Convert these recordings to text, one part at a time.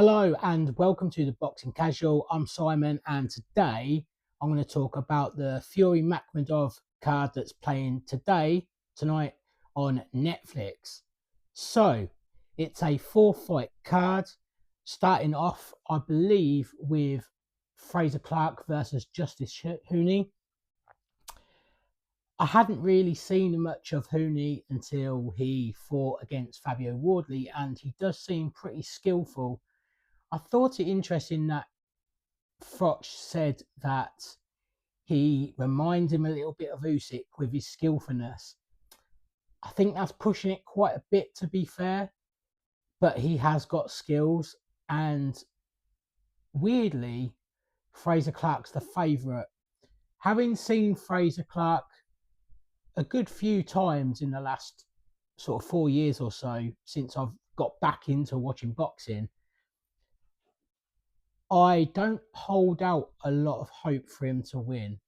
Hello and welcome to the Boxing Casual. I'm Simon, and today I'm going to talk about the Fury Makhmoudov card that's playing tonight on Netflix. So it's a 4-fight card, starting off, I believe, with Frazer Clarke versus Justis Huni. I hadn't really seen much of Huni until he fought against Fabio Wardley, and he does seem pretty skillful. I thought it interesting that Froch said that he reminds him a little bit of Usyk with his skillfulness. I think that's pushing it quite a bit, to be fair, but he has got skills, and weirdly, Frazer Clarke's the favourite. Having seen Frazer Clarke a good few times in the last sort of 4 years or so since I've got back into watching boxing, I don't hold out a lot of hope for him to win.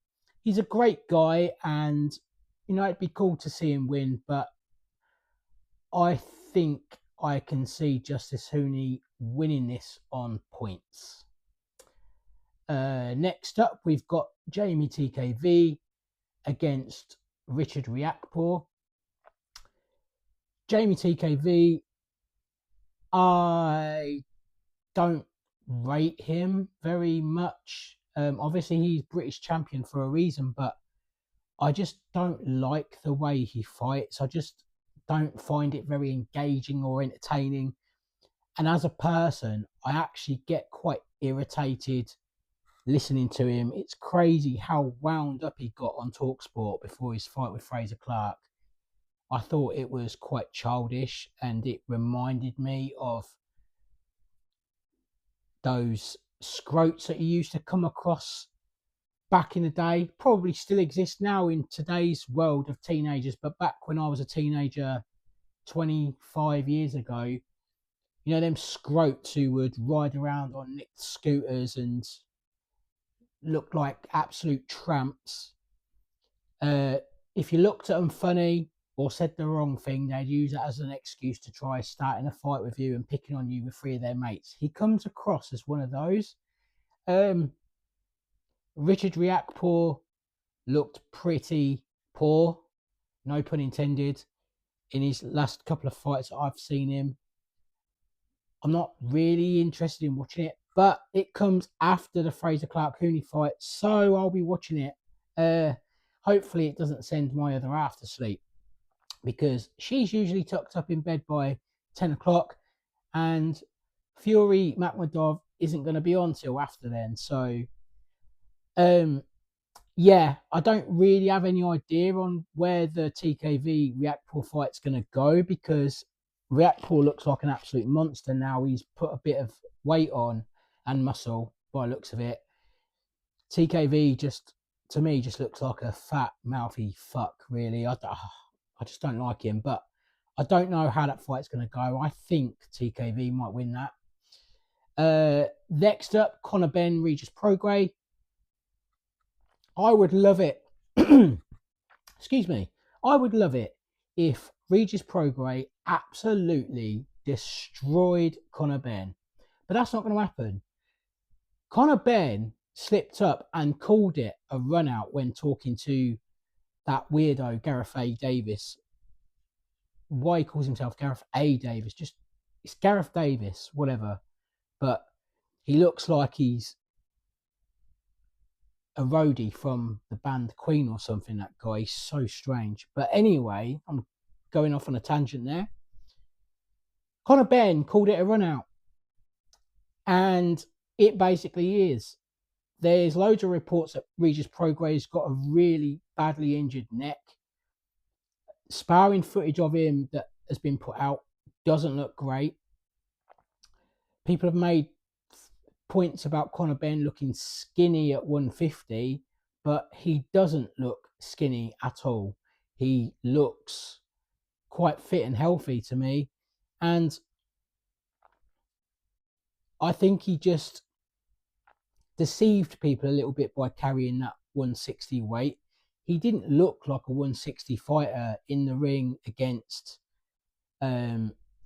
He's a great guy, and it'd be cool to see him win, but I think I can see Justis Huni winning this on points. Next up, we've got Jeamie Tshikeva against Richard Riakporhe. Jeamie Tshikeva, I don't rate him very much. Obviously, he's British champion for a reason, but I just don't like the way he fights. I just don't find it very engaging or entertaining. And as a person, I actually get quite irritated listening to him. It's crazy how wound up he got on TalkSport before his fight with Frazer Clarke. I thought it was quite childish, and it reminded me of those scroats that you used to come across back in the day. Probably still exist now in today's world of teenagers, but back when I was a teenager 25 years ago, them scroats who would ride around on nicked scooters and look like absolute tramps. If you looked at them funny or said the wrong thing, they'd use it as an excuse to try starting a fight with you and picking on you with 3 of their mates. He comes across as one of those. Richard Riakporhe looked pretty poor, no pun intended, in his last couple of fights that I've seen him. I'm not really interested in watching it, but it comes after the Frazer Clarke Huni fight, so I'll be watching it. Hopefully it doesn't send my other half to sleep, because she's usually tucked up in bed by 10 o'clock, and Fury Makhmoudov isn't going to be on till after then. So, yeah, I don't really have any idea on where the Tshikeva Riakporhe fight's going to go, because Riakporhe looks like an absolute monster now. He's put a bit of weight on and muscle by the looks of it. Tshikeva to me, just looks like a fat, mouthy fuck, really. I just don't like him, but I don't know how that fight's going to go. I think Tshikeva might win that. Next up, Conor Benn, Regis Prograis. I would love it. Excuse me. I would love it if Regis Prograis absolutely destroyed Conor Benn, but that's not going to happen. Conor Benn slipped up and called it a run out when talking to that weirdo Gareth A. Davis. Why he calls himself Gareth A. Davis? It's Gareth Davis, whatever. But he looks like he's a roadie from the band Queen or something. That guy, he's so strange. But anyway, I'm going off on a tangent there. Conor Benn called it a run out, and it basically is. There's loads of reports that Regis Prograis got a really badly injured neck. Sparring footage of him that has been put out doesn't look great. People have made points about Conor Benn looking skinny at 150, but he doesn't look skinny at all. He looks quite fit and healthy to me, and I think he just deceived people a little bit by carrying that 160 weight. He didn't look like a 160 fighter in the ring against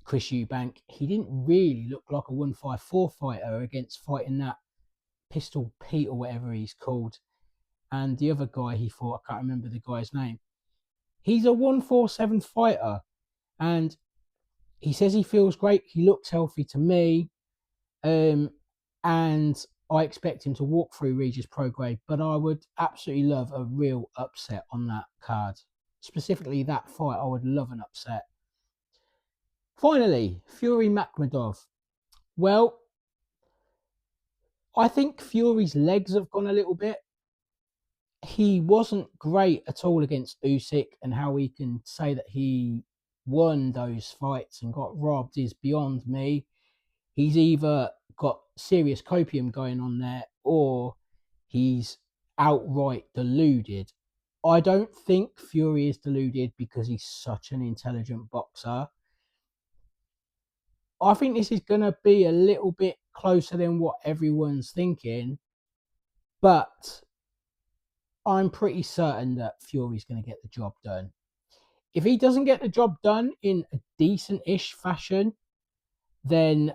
Chris Eubank, he didn't really look like a 154 fighter against fighting that Pistol Pete or whatever he's called. And the other guy he fought, I can't remember the guy's name. He's a 147 fighter, and he says he feels great. He looks healthy to me. And I expect him to walk through Regis Prograis, but I would absolutely love a real upset on that card. Specifically, that fight, I would love an upset. Finally, Fury Makhmoudov. Well, I think Fury's legs have gone a little bit. He wasn't great at all against Usyk, and how he can say that he won those fights and got robbed is beyond me. He's either got serious copium going on there or he's outright deluded. I don't think Fury is deluded because he's such an intelligent boxer. I think this is going to be a little bit closer than what everyone's thinking, but I'm pretty certain that Fury's going to get the job done. If he doesn't get the job done in a decent-ish fashion, then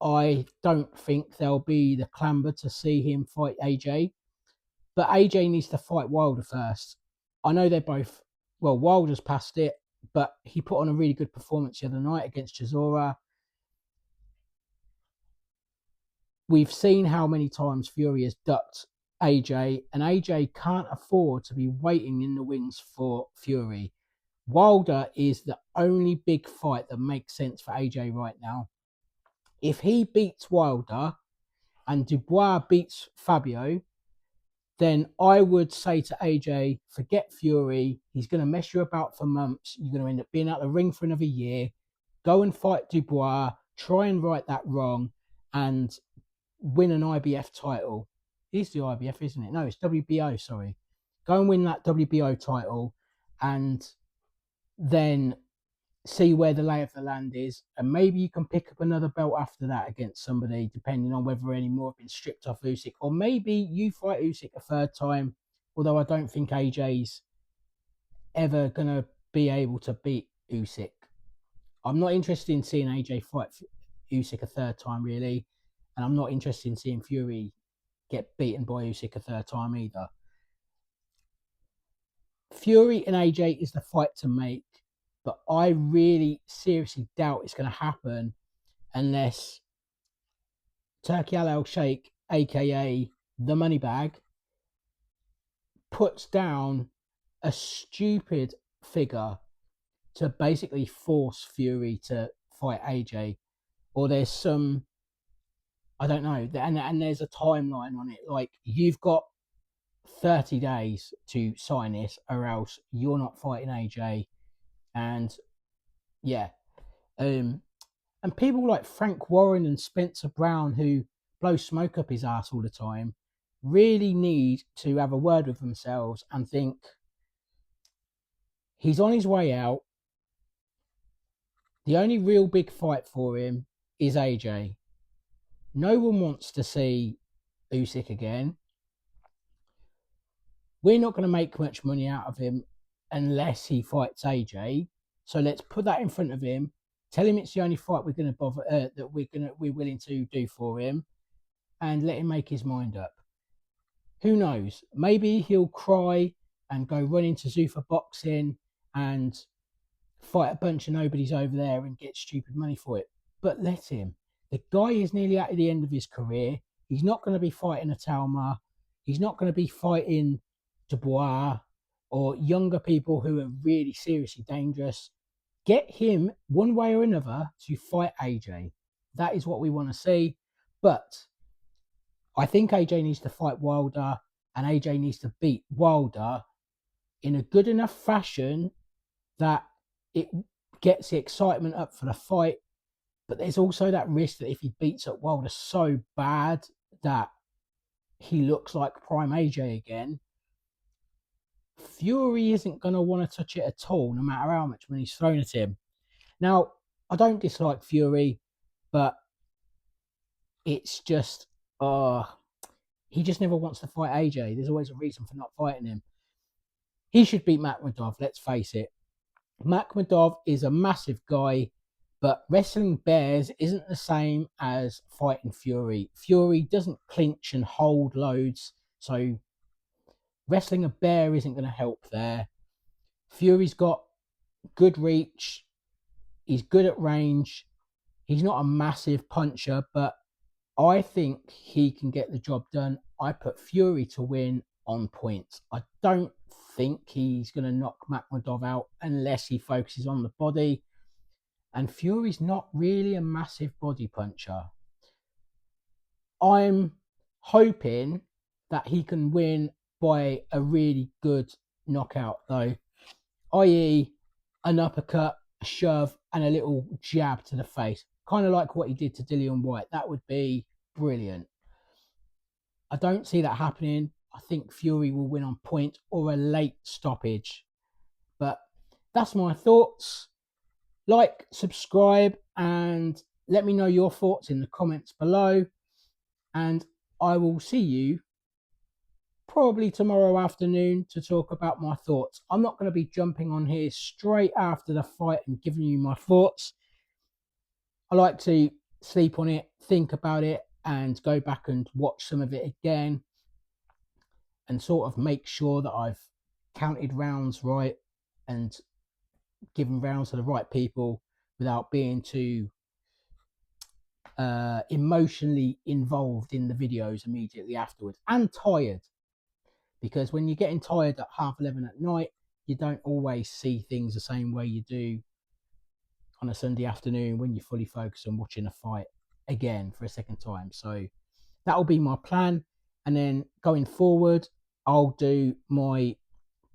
I don't think there'll be the clamour to see him fight AJ. But AJ needs to fight Wilder first. I know they're both, well, Wilder's passed it, but he put on a really good performance the other night against Chisora. We've seen how many times Fury has ducked AJ, and AJ can't afford to be waiting in the wings for Fury. Wilder is the only big fight that makes sense for AJ right now. If he beats Wilder and Dubois beats Fabio, then I would say to AJ, forget Fury. He's going to mess you about for months. You're going to end up being out the ring for another year. Go and fight Dubois. Try and right that wrong and win an IBF title. It's the IBF, isn't it? No, it's WBO, sorry. Go and win that WBO title and then see where the lay of the land is, and maybe you can pick up another belt after that against somebody, depending on whether any more have been stripped off Usyk, or maybe you fight Usyk a third time, although I don't think AJ's ever going to be able to beat Usyk. I'm not interested in seeing AJ fight Usyk a third time, really, and I'm not interested in seeing Fury get beaten by Usyk a third time either. Fury and AJ is the fight to make, but I really seriously doubt it's going to happen unless Turki Al Sheikh, aka the Moneybag, puts down a stupid figure to basically force Fury to fight AJ, or there's some, I don't know, and there's a timeline on it. Like, you've got 30 days to sign this, or else you're not fighting AJ. And yeah, and people like Frank Warren and Spencer Brown, who blow smoke up his ass all the time, really need to have a word with themselves and think he's on his way out. The only real big fight for him is AJ. No one wants to see Usyk again. We're not going to make much money out of him unless he fights AJ. So let's put that in front of him. Tell him it's the only fight we're going to bother that we're willing to do for him, and let him make his mind up. Who knows? Maybe he'll cry and go run into Zuffa Boxing and fight a bunch of nobodies over there and get stupid money for it. But let him. The guy is nearly at the end of his career. He's not going to be fighting a Talma. He's not going to be fighting Dubois or younger people who are really seriously dangerous. Get him one way or another to fight AJ. That is what we want to see. But I think AJ needs to fight Wilder, and AJ needs to beat Wilder in a good enough fashion that it gets the excitement up for the fight. But there's also that risk that if he beats up Wilder so bad that he looks like prime AJ again, Fury isn't going to want to touch it at all, no matter how much money's thrown at him. Now, I don't dislike Fury, but it's just, he just never wants to fight AJ. There's always a reason for not fighting him. He should beat Makhmoudov, let's face it. Makhmoudov is a massive guy, But wrestling bears isn't the same as fighting Fury. Fury doesn't clinch and hold loads, so wrestling a bear isn't going to help there. Fury's got good reach. He's good at range. He's not a massive puncher, but I think he can get the job done. I put Fury to win on points. I don't think he's going to knock Makhmoudov out unless he focuses on the body. And Fury's not really a massive body puncher. I'm hoping that he can win by a really good knockout, though, i.e., an uppercut, a shove, and a little jab to the face, kind of like what he did to Dillian Whyte. That would be brilliant. I don't see that happening. I think Fury will win on point or a late stoppage. But that's my thoughts. Like, subscribe, and let me know your thoughts in the comments below. And I will see you probably tomorrow afternoon to talk about my thoughts. I'm not going to be jumping on here straight after the fight and giving you my thoughts. I like to sleep on it, think about it, and go back and watch some of it again and sort of make sure that I've counted rounds right and given rounds to the right people without being too emotionally involved in the videos immediately afterwards, and tired, because when you're getting tired at 11:30 at night, you don't always see things the same way you do on a Sunday afternoon when you're fully focused on watching a fight again for a second time. So that'll be my plan, and then going forward I'll do my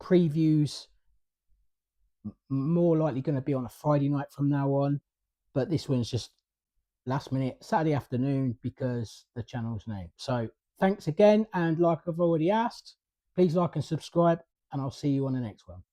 previews more likely going to be on a Friday night from now on, but this one's just last minute Saturday afternoon because the channel's name. So thanks again, and like I've already asked, please like and subscribe, and I'll see you on the next one.